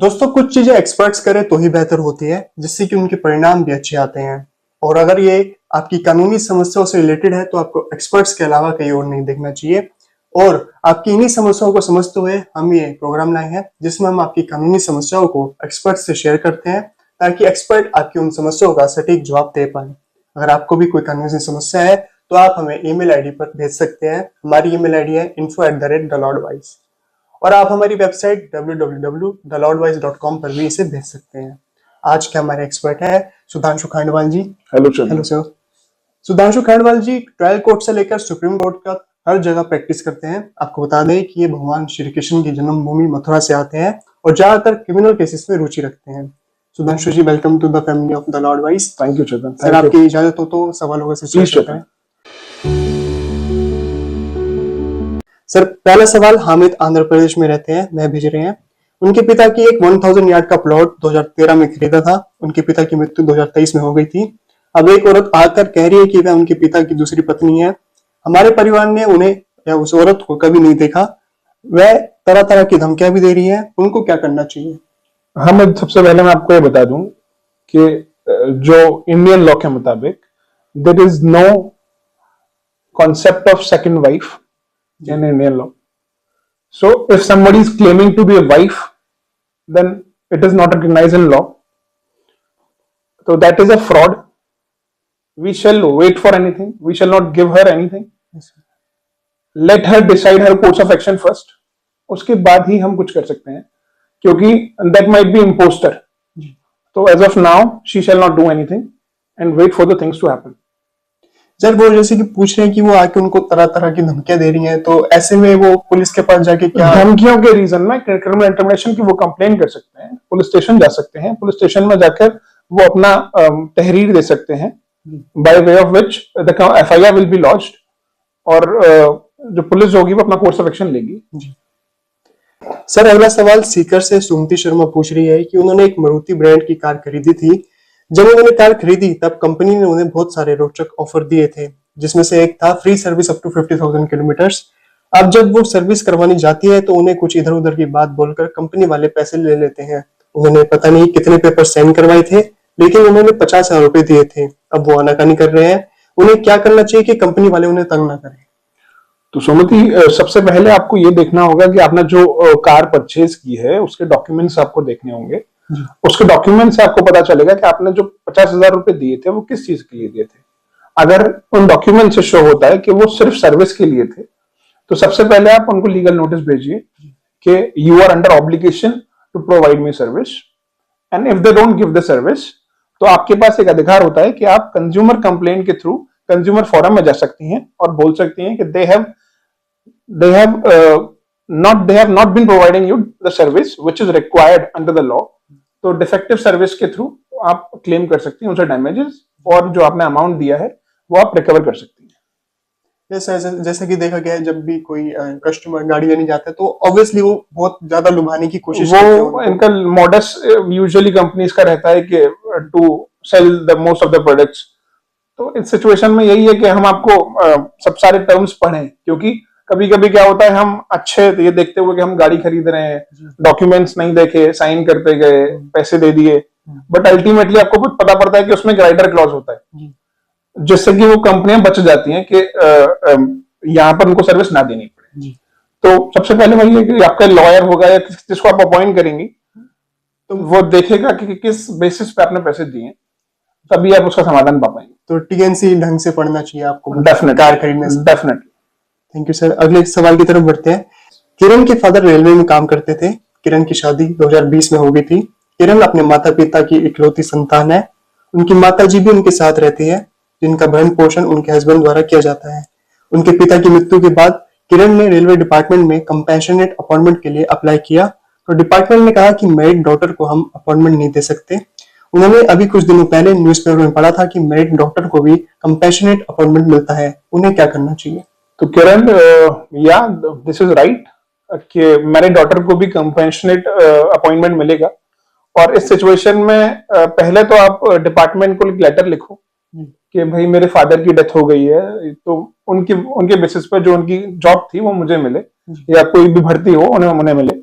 दोस्तों, कुछ चीजें एक्सपर्ट्स करें तो ही बेहतर होती है, जिससे कि उनके परिणाम भी अच्छे आते हैं। और अगर ये आपकी कानूनी समस्याओं से रिलेटेड है तो आपको एक्सपर्ट्स के अलावा कहीं और नहीं देखना चाहिए। और आपकी इन्हीं समस्याओं को समझते हुए हम ये प्रोग्राम लाए हैं, जिसमें हम आपकी कानूनी समस्याओं को एक्सपर्ट से शेयर करते हैं, ताकि एक्सपर्ट आपकी उन समस्याओं का सटीक जवाब दे पाए। अगर आपको भी कोई कानूनी समस्या है तो आप हमें ईमेल आईडी पर भेज सकते हैं। हमारी ईमेल आईडी है info@thelordwise। और आप हमारी वेबसाइट www.thelordwise.com पर भी इसे भेज सकते हैं। आज के हमारे एक्सपर्ट है Sudhanshu Khandwal ji. Hello sir. Sudhanshu Khandwal ji trial court से लेकर सुप्रीम कोर्ट का हर जगह प्रैक्टिस करते हैं। आपको बता दें कि ये भगवान श्री कृष्ण की जन्मभूमि मथुरा से आते हैं और ज्यादातर क्रिमिनल केसेस में रुचि रखते हैं। Sudhanshu ji, welcome to the family of the lord wise. Thank you Chetan. Sir, आपकी इजाजत हो तो सवालों का प्लीज करते हैं। सर, पहला सवाल, हामिद आंध्र प्रदेश में रहते हैं, वह भेज रहे हैं। उनके पिता की एक 1000 यार्ड का प्लॉट 2013 में खरीदा था। उनके पिता की मृत्यु 2023 में हो गई थी। अब एक औरत आकर कह रही है कि वह उनके पिता की दूसरी पत्नी है। हमारे परिवार ने उन्हें या उस औरत को कभी नहीं देखा। वह तरह तरह की धमकियां भी दे रही है। उनको क्या करना चाहिए? हाँ, मैं सबसे पहले मैं आपको ये बता दूं कि जो इंडियन लॉ के मुताबिक there is no concept of second wife in Indian law. So if somebody is claiming to be a wife, then it is not recognized in law. So that is a fraud. We shall wait for anything. We shall not give her anything. Yes, let her decide her course of action first. उसके बाद ही हम कुछ कर सकते हैं, क्योंकि that might be imposter. So as of now, she shall not do anything and wait for the things to happen. Sir, वो जैसे कि पूछ रहे हैं कि वो आके उनको तरह तरह की धमकियां दे रही हैं, तो ऐसे में वो पुलिस के पास जाके क्या धमकियों के रीजन में क्रिमिनल इंटिमिडेशन की वो कंप्लेन कर सकते हैं, पुलिस स्टेशन जा सकते हैं, पुलिस स्टेशन में जाकर वो अपना तहरीर दे सकते हैं, by way of which the FIR will be launched, और जो पुलिस होगी वो अपना कोर्स ऑफ एक्शन लेगी। जी सर, अगला सवाल सीकर से सुमति शर्मा पूछ रही है कि उन्होंने एक मारुति ब्रांड की कार खरीदी थी। जब उन्होंने कार खरीदी तब कंपनी ने उन्हें बहुत सारे रोचक ऑफर दिए थे, जिसमें से एक था free service up to 50,000 kilometres. अब जब वो सर्विस करवानी जाती है तो उन्हें कुछ इधर उधर की बात बोलकर कंपनी वाले पैसे ले लेते हैं। उन्होंने पता नहीं कितने पेपर साइन करवाए थे, लेकिन उन्होंने 50,000 रुपए दिए थे। अब वो आनाकानी कर रहे हैं। उन्हें क्या करना चाहिए कि कंपनी वाले उन्हें तंग ना करें? तो सुमति, सबसे पहले आपको ये देखना होगा कि आपने जो कार परचेज की है उसके डॉक्यूमेंट्स आपको देखने होंगे। उसके डॉक्यूमेंट से आपको पता चलेगा कि आपने जो 50,000 रुपए दिए थे वो किस चीज के लिए दिए थे। अगर उन डॉक्यूमेंट से शो होता है कि वो सिर्फ सर्विस के लिए थे, तो सबसे पहले आप उनको लीगल नोटिस भेजिए कि you are under obligation to provide me service, and if they don't give the service, तो आपके पास एक अधिकार होता है कि आप कंज्यूमर कंप्लेंट के थ्रू कंज्यूमर फोरम में जा सकती हैं और बोल सकती हैं कि they have not been providing you the service which is required under the law. तो डिफेक्टिव सर्विस के थ्रू आप क्लेम कर सकती हैं उनसे डैमेजेस, और जो आपने अमाउंट दिया है वो आप रिकवर कर सकती हैं। जैसे कि देखा गया है, जब भी कोई कस्टमर गाड़ी लेने जाता है तो ऑब्वियसली वो बहुत ज्यादा लुभाने की कोशिश करते हैं। वो इनका मॉडस यूजुअली कंपनीज का रहता है कि to sell the most of the products. तो इस सिचुएशन में यही है कि हम आपको सब सारे टर्म्स पढ़ें, क्योंकि कभी कभी क्या होता है, हम अच्छे ये देखते हुए कि हम गाड़ी खरीद रहे हैं, डॉक्यूमेंट्स नहीं देखे, साइन करते गए, पैसे दे दिए, बट अल्टीमेटली आपको कुछ पता पड़ता है कि उसमें राइडर क्लॉज होता है, जिससे कि वो कंपनियां बच जाती हैं कि यहाँ पर उनको सर्विस ना देनी पड़े। तो सबसे पहले वही है कि आपका लॉयर होगा या जिसको आप अपॉइंट करेंगी, तो वो देखेगा कि किस बेसिस पे आपने पैसे दिए, तभी आप उसका समाधान पा पाएंगे। तो टीएनसी ढंग से पढ़ना चाहिए आपको डेफिनेटली कार खरीदने से। डेफिनेटली। Thank you sir. अगले सवाल की तरफ बढ़ते हैं। किरण के फादर रेलवे में काम करते थे। किरण की शादी 2020 में हो गई थी। किरण अपने माता पिता की इकलौती संतान है। उनकी माता जी भी उनके साथ रहती है, जिनका भरण पोषण उनके हस्बैंड द्वारा किया जाता है। उनके पिता की मृत्यु के बाद किरण ने रेलवे डिपार्टमेंट में कंपैशनेट अपॉइंटमेंट के लिए अप्लाई किया, तो डिपार्टमेंट ने कहा कि मैरिड डॉटर को हम अपॉइंटमेंट नहीं दे सकते। उन्होंने अभी कुछ दिनों पहले न्यूज़पेपर में पढ़ा था कि मैरिड डॉक्टर को भी कंपैशनेट अपॉइंटमेंट मिलता है। उन्हें क्या करना चाहिए? तो किरण, या दिस इज राइट कि मैरिड डॉटर को भी कंपैशनेट अपॉइंटमेंट मिलेगा, और इस सिचुएशन में पहले तो आप डिपार्टमेंट को एक लेटर लिखो कि भाई मेरे फादर की डेथ हो गई है, तो उनके बेसिस पर जो उनकी जॉब थी वो मुझे मिले, या कोई भी भर्ती हो उन्हें मिले।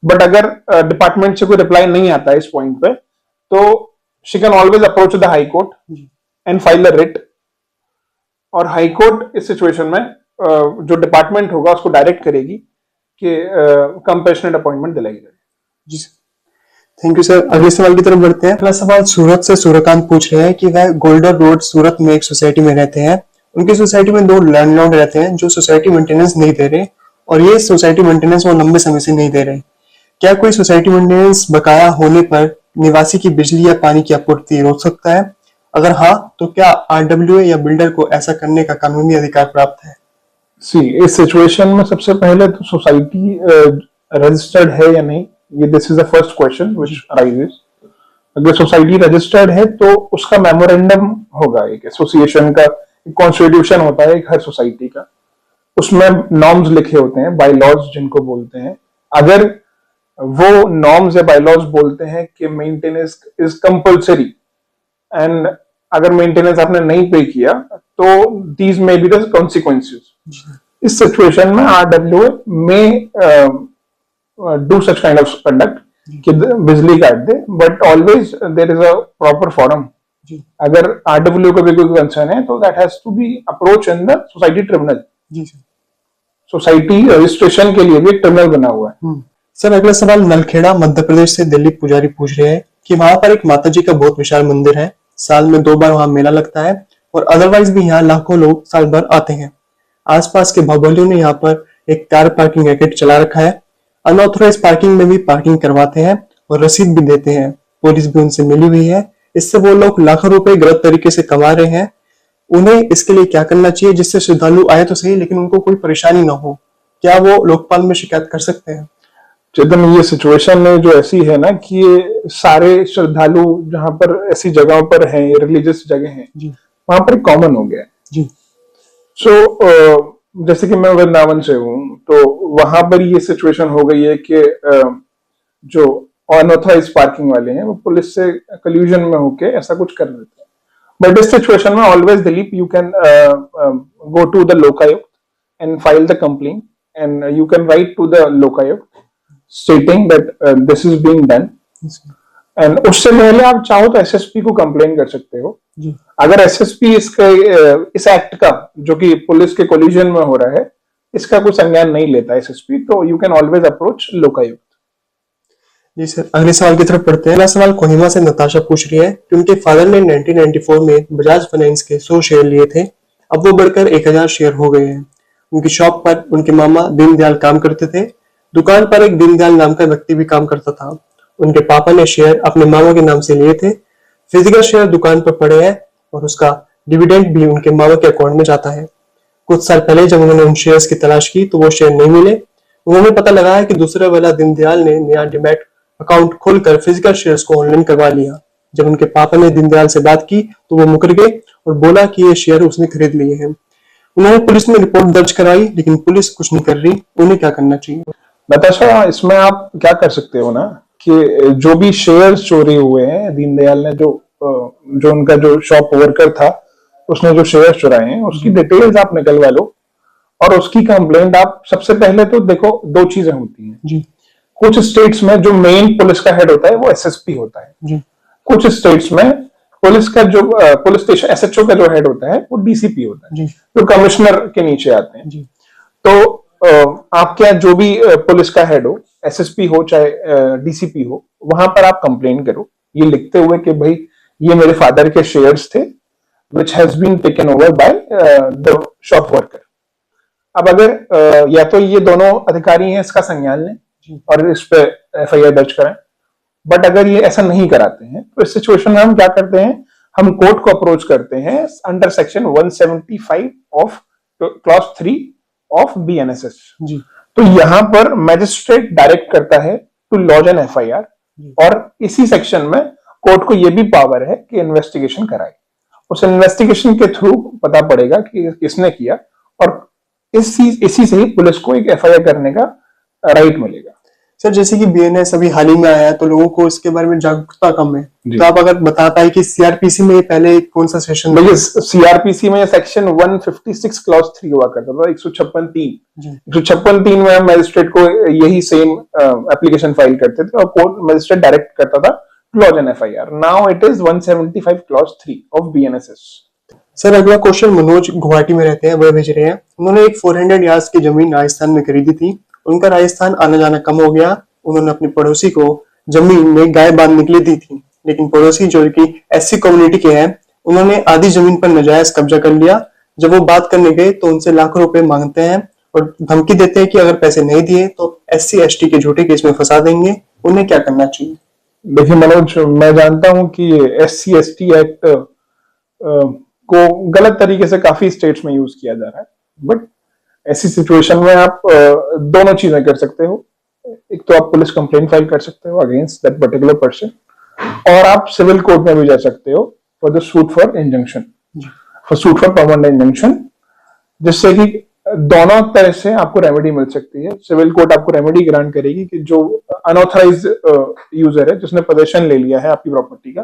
बट अगर डिपार्टमेंट से कोई रिप्लाई नहीं आता है इस पॉइंट पे, तो she can always approach the high court and file a writ, और हाई कोर्ट इस सिचुएशन में जो डिपार्टमेंट होगा उसको डायरेक्ट करेगी कि कंपैशनेट अपॉइंटमेंट दिलाई जाए। जी सर, थैंक यू सर। अगले सवाल की तरफ बढ़ते हैं। अगला सवाल सूरत से सूर्यकांत पूछ रहे हैं कि वह गोल्डन रोड सूरत में एक सोसाइटी में रहते हैं। उनकी सोसाइटी में 2 लैंडलॉर्ड रहते हैं जो सोसाइटी मेंटेनेंस नहीं दे रहे, और ये सोसाइटी मेंटेनेंस वो लंबे समय से नहीं दे रहे। क्या कोई सोसाइटी मेंटेनेंस बकाया होने पर निवासी की बिजली या पानी की आपूर्ति रोक सकता है? अगर हाँ, तो क्या आरडब्ल्यूए या बिल्डर को ऐसा करने का कानूनी अधिकार प्राप्त है? सी, इस सिचुएशन में सबसे पहले तो सोसाइटी रजिस्टर्ड है या नहीं, ये this is the first question which arises. अगर सोसाइटी रजिस्टर्ड है तो उसका मेमोरेंडम होगा, एक एसोसिएशन का कॉन्स्टिट्यूशन होता है एक हर सोसाइटी का, उसमें नॉर्म्स लिखे होते हैं, बाय लॉज जिनको बोलते हैं। अगर वो नॉर्म्स या बाय लॉज बोलते हैं कि मेंटेनेंस इज कंपल्सरी, एंड अगर मेंटेनेंस आपने नहीं पे किया तो these may be the consequences. इस सिचुएशन में आरडब्ल्यूए में do such kind of conduct कि बिजली काट दे, but always there is a proper forum. अगर आरडब्ल्यू को भी कोई कंसर्न है तो that has to be approach in the society tribunal. जी सर, सोसाइटी रजिस्ट्रेशन के लिए भी एक ट्रिब्यूनल बना हुआ है। सर अगला सवाल नलखेड़ा मध्य प्रदेश से दिलीप पुजारी पूछ रहे हैं कि वहां पर एक माता जी का बहुत विशाल मंदिर है, साल में 2 बार वहां मेला लगता है, और अदरवाइज भी यहाँ लाखों लोग साल भर आते हैं। आसपास के बाहुबलियों ने यहाँ पर एक कार पार्किंग रैकेट चला रखा है। अनऑथोराइज पार्किंग में भी पार्किंग करवाते हैं और रसीद भी देते हैं। पुलिस भी उनसे मिली हुई है। इससे वो लोग लाखों रुपए गलत तरीके से कमा रहे हैं। उन्हें इसके लिए क्या करना चाहिए जिससे श्रद्धालु आए तो सही लेकिन उनको कोई परेशानी ना हो? क्या वो लोकपाल में शिकायत कर सकते हैं? चेतन, ये सिचुएशन जो ऐसी है ना कि ये सारे श्रद्धालु जहां पर ऐसी जगहों पर हैं, रिलीजियस जगह हैं, वहां पर कॉमन हो गया है जी। सो जैसे कि मैं वृंदावन से हूँ, तो वहां पर ये सिचुएशन हो गई है कि जो अनऑथराइज पार्किंग वाले हैं वो पुलिस से कल्यूजन में होके ऐसा कुछ कर देते हैं। बट इस सिचुएशन में always Dilip you can go to the Lokayukta and file the complaint, and you can write to the Lokayukta stating that this is being done, and उससे पहले आप चाहो तो एसएसपी को कंप्लेन कर सकते हो। अगर एसएसपी इसके इस एक्ट का जो कि पुलिस के कोलिजन में हो रहा है इसका कोई संज्ञान नहीं लेता एसएसपी, तो you can always approach Lokayukta. जी सर, अगले सवाल की तरफ पढ़ते हैं। अगला सवाल कोहिमा से नताशा पूछ रही है कि उनके फादर ने 1994 में बजाज फाइनेंस के 100 शेयर लिए थे, अब वो बढ़कर 1000 शेयर हो गए हैं। उनकी शॉप पर उनके मामा दीनदयाल काम करते थे। दुकान पर एक दीनदयाल नाम का व्यक्ति भी काम करता था। उनके पापा ने शेयर अपने मामा के नाम से लिए थे। फिजिकल शेयर दुकान पर पड़े हैं और उसका डिविडेंड भी उनके मामा के अकाउंट में जाता है। कुछ साल पहले जब उन्होंने उन शेयर्स की तलाश की तो वो शेयर नहीं मिले। उन्होंने पता लगाया कि दूसरे वाला दीनदयाल ने नया डिमैट अकाउंट खोलकर फिजिकल शेयर्स को ऑनलाइन करवा लिया। जब उनके पापा ने दीनदयाल से बात की तो वो मुकर गए और बोला कि ये शेयर उसने खरीद लिए हैं। उन्होंने पुलिस में रिपोर्ट दर्ज कराई लेकिन पुलिस कुछ नहीं कर रही। उन्हें क्या करना चाहिए? नताशा, इसमें आप क्या कर सकते हो ना कि जो भी शेयर्स चोरी हुए हैं, दीनदयाल ने जो उनका जो शॉप वर्कर था उसने जो शेयर्स चुराए हैं उसकी डिटेल्स आप निकलवा लो और उसकी कंप्लेंट आप सबसे पहले तो देखो। 2 चीजें होती हैं जी। कुछ स्टेट्स में जो मेन पुलिस का हेड होता है वो एसएसपी होता है जी। कुछ स्टेट्स में पुलिस का जो पुलिस स्टेशन एसएचओ का जो हेड होता है वो डीसीपी होता है, जो कमिश्नर के नीचे आते हैं। तो आप क्या जो भी पुलिस का हेड हो, एसएसपी हो चाहे डीसीपी हो, वहां पर आप कंप्लेन करो ये लिखते हुए कि भाई ये मेरे फादर के शेयर्स थे which has been taken over by the shop worker। अब अगर या तो ये दोनों अधिकारी हैं इसका संज्ञान लें और इस पे एफआईआर दर्ज करें, बट अगर ये ऐसा नहीं कराते हैं तो इस सिचुएशन में हम क्या करते हैं, हम कोर्ट को अप्रोच करते हैं under section 175 of clause 3 of BNSS. तो यहां पर मैजिस्ट्रेट डायरेक्ट करता है टू लॉज एन एफआईआर, और इसी सेक्शन में कोर्ट को यह भी पावर है कि इन्वेस्टिगेशन कराए। उस इन्वेस्टिगेशन के थ्रू पता पड़ेगा कि किसने किया, और इसी से ही पुलिस को एक एफआईआर करने का राइट मिलेगा। सर जैसे कि बीएनएस अभी हाल ही में आया है तो लोगों को इसके बारे में जागरूकता कम है, जी। तो आप अगर बता पाए कि सीआरपीसी में पहले कौन सा सेशन? देखिए, सीआरपीसी में सेक्शन 156 क्लॉज 3 हुआ करता था, 156(3) में हम मजिस्ट्रेट को यही सेम एप्लीकेशन फाइल करते थे और कोर्ट मजिस्ट्रेट डायरेक्ट करता था to lodge an FIR. Now it is 175 clause 3 of BNSS. Sir अगला क्वेश्चन मनोज गुवाहाटी में रहते हैं, वह भेज रहे हैं, उन्होंने एक 400 यार्ड्स की जमीन राजस्थान में खरीदी थी, उनका राजस्थान आना जाना कम हो गया, उन्होंने अपने पड़ोसी को जमीन में गाय बांधने के लिए दी थी, लेकिन पड़ोसी जो कि एससी कम्युनिटी के हैं उन्होंने आधी जमीन पर नाजायज कब्जा कर लिया। जब वो बात करने गए तो उनसे लाखों रुपए मांगते हैं और धमकी देते हैं कि अगर पैसे नहीं दिए तो एससी एसटी के झूठे केस में फंसा देंगे, उन्हें क्या करना चाहिए? देखिए मनोज, मैं जानता हूं कि एससी एसटी एक्ट को गलत तरीके से काफी स्टेट्स में यूज किया जा रहा है, बट ऐसी सिचुएशन में आप दोनों चीजें कर सकते हो। एक तो आप पुलिस कंप्लेंट फाइल कर सकते हो अगेंस्ट दैट पर्टिकुलर पर्सन, और आप सिविल कोर्ट में भी जा सकते हो for the suit for injunction, for suit for permanent injunction, जिससे कि दोनों तरह से आपको रेमेडी मिल सकती है। सिविल कोर्ट आपको रेमेडी ग्रांट करेगी कि जो अनऑथराइज्ड यूजर है जिसने पोजेशन ले लिया है आपकी प्रॉपर्टी का,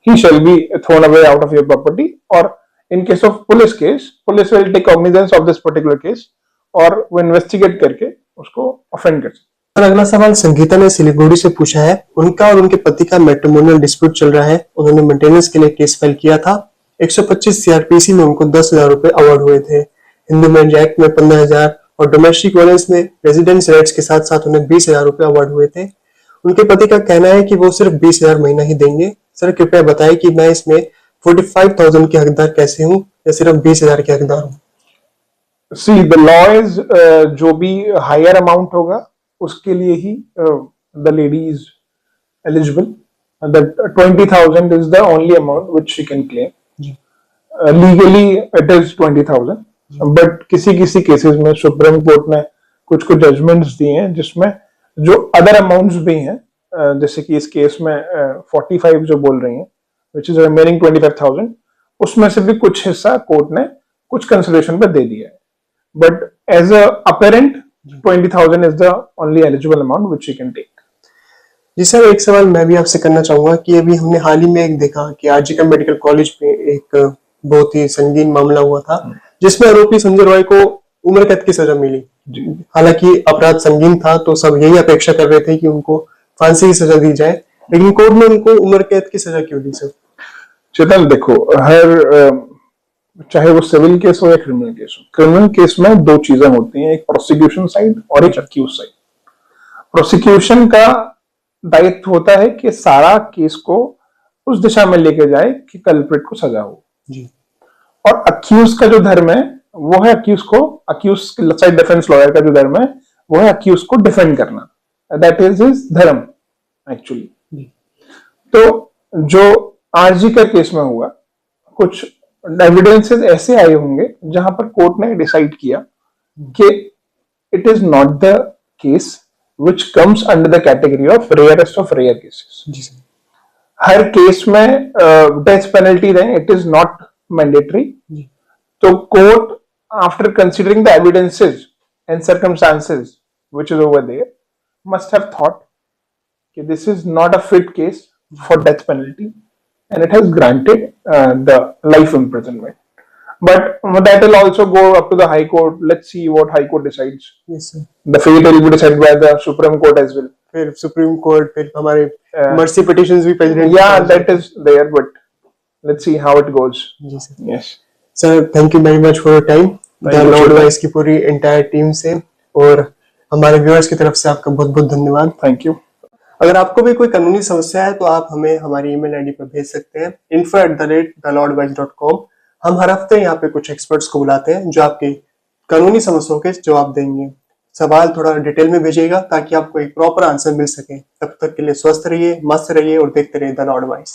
he shall be thrown away out of your property, और in case of police case, police will take cognizance of this particular case और वो इन्वेस्टिगेट करके उसको ऑफेंड कर सकते। अगला सवाल संगीता ने सिलीगुड़ी से पूछा है, उनका और उनके पति का मैट्रिमोनियल डिस्प्यूट चल रहा है, उन्होंने मेंटेनेंस के लिए केस फाइल किया था, 125 सीआरपीसी में उनको 10,000 रुपए अवार्ड हुए थे, हिंदू मैरिज एक्ट में 15,000 और डोमेस्टिक वायलेंस में रेजिडेंस राइट्स के साथ साथ उन्हें 20,000 रुपए अवार्ड हुए थे। उनके पति का कहना है कि वो सिर्फ 20,000 महीना ही देंगे। सर कृपया बताएं कि मैं इसमें 45,000 के हकदार कैसे हूँ या सिर्फ 20,000 के हकदार हूँ? सी द लॉ इज, जो भी हायर अमाउंट होगा उसके लिए ही the lady is eligible. That 20,000 is the only amount which she can claim. Legally it is 20,000, but किसी किसी केसेस में सुप्रीम कोर्ट ने कुछ कुछ जजमेंट्स दिए हैं जिसमें जो अदर अमाउंट्स भी हैं, जैसे कि इस केस में 45 जो बोल रही हैं, व्हिच इज रिमेनिंग 25,000, उसमें से भी कुछ हिस्सा कोर्ट ने कुछ कंसिडरेशन पे दे दिया है, but as a apparent 20,000 is the only eligible amount which you can take. जी सर, एक सवाल मैं भी आपसे करना चाहूंगा कि अभी हमने हाल ही में एक देखा कि आरजीकर मेडिकल कॉलेज में एक बहुत ही संगीन मामला हुआ था जिसमें आरोपी संजय रॉय को उम्र कैद की सजा मिली। हालांकि अपराध संगीन था तो सब यही अपेक्षा कर रहे थे कि उनको फांसी की सजा दी जाए, लेकिन कोर्ट ने उनको उम्र कैद की सजा क्यों दी सर? चेतन देखो, हर चाहे वो सिविल केस हो या क्रिमिनल केस हो, क्रिमिनल केस में दो चीजें होती हैं, एक प्रोसिक्यूशन साइड और एक अक्यूज साइड। प्रोसिक्यूशन का दायित्व होता है कि सारा केस को उस दिशा में लेके जाए कि कल्प्रिट को सजा हो जी, और अक्यूज का जो धर्म है वो है अक्यूज साइड डिफेंस लॉयर का जो धर्म है वो है अक्यूज को डिफेंड करना, दैट इज हिज धर्म एक्चुअली। तो जो आरजी का केस में हुआ, कुछ एविडेंसेस ऐसे आए होंगे जहां पर कोर्ट ने डिसाइड किया कि it is not the case which comes under the category of rarest of rare cases. हर केस में डेथ पेनल्टी दें, इट इज नॉट मैंडेटरी। तो court after considering the evidences and circumstances which is over there must have thought कि this is not a fit case for death penalty and it has granted the life imprisonment, but that will also go up to the high court. Let's see what high court decides. Yes sir. The fate will be decided by the supreme court as well. फिर supreme court, फिर हमारे mercy petitions भी president, yeah, that is there, but let's see how it goes. जी sir. Yes sir, thank you very much for your time. The Law Advice की पूरी entire team से और हमारे व्यूअर्स की तरफ से आपका बहुत बहुत धन्यवाद। Thank you. अगर आपको भी कोई कानूनी समस्या है तो आप हमें हमारी ईमेल आईडी पर भेज सकते हैं info@thelawadvice.com। हम हर हफ्ते यहाँ पे कुछ एक्सपर्ट्स को बुलाते हैं जो आपकी कानूनी समस्याओं के जवाब देंगे। सवाल थोड़ा डिटेल में भेजिएगा ताकि आपको एक प्रॉपर आंसर मिल सके। तब तक के लिए स्वस्थ रहिए, मस्त रहिए और देखते रहिए द लॉ एडवाइस।